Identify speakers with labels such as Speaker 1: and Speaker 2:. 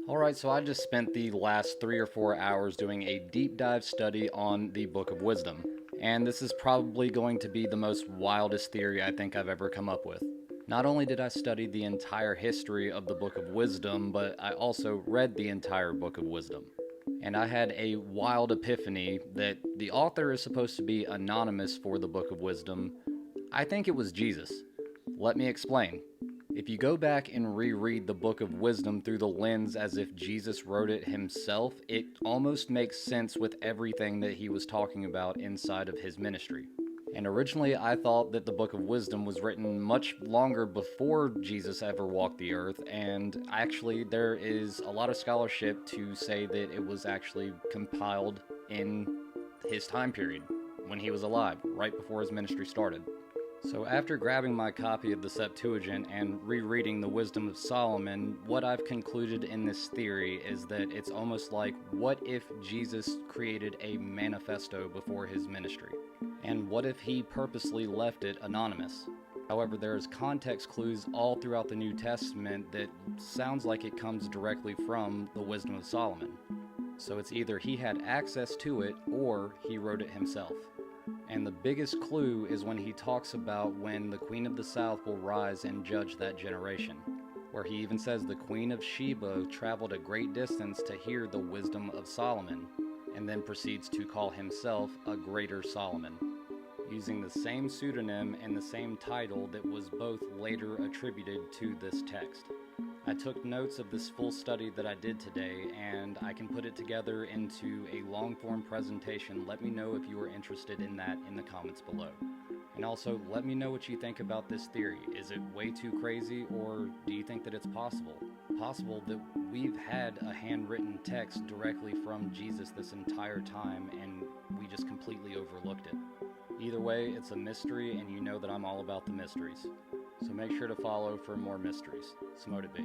Speaker 1: Alright, so I just spent the last 3 or 4 hours doing a deep dive study on the Book of Wisdom, and this is probably going to be the most wildest theory I think I've ever come up with. Not only did I study the entire history of the Book of Wisdom, but I also read the entire Book of Wisdom. And I had a wild epiphany that the author is supposed to be anonymous for the Book of Wisdom. I think it was Jesus. Let me explain. If you go back and reread the Book of Wisdom through the lens as if Jesus wrote it himself, it almost makes sense with everything that he was talking about inside of his ministry. And originally, I thought that the Book of Wisdom was written much longer before Jesus ever walked the earth, and actually, there is a lot of scholarship to say that it was actually compiled in his time period, when he was alive, right before his ministry started. So, after grabbing my copy of the Septuagint and rereading the Wisdom of Solomon, what I've concluded in this theory is that it's almost like, what if Jesus created a manifesto before his ministry? And what if he purposely left it anonymous? However, there's context clues all throughout the New Testament that sounds like it comes directly from the Wisdom of Solomon. So it's either he had access to it or he wrote it himself. And the biggest clue is when he talks about when the Queen of the South will rise and judge that generation, where he even says the Queen of Sheba traveled a great distance to hear the wisdom of Solomon, and then proceeds to call himself a greater Solomon, using the same pseudonym and the same title that was both later attributed to this text. I took notes of this full study that I did today, and I can put it together into a long-form presentation. Let me know if you are interested in that in the comments below. And also, let me know what you think about this theory. Is it way too crazy, or do you think that it's possible? Possible that we've had a handwritten text directly from Jesus this entire time, and we just completely overlooked it. Either way, it's a mystery, and you know that I'm all about the mysteries. So make sure to follow for more mysteries. Smote it be.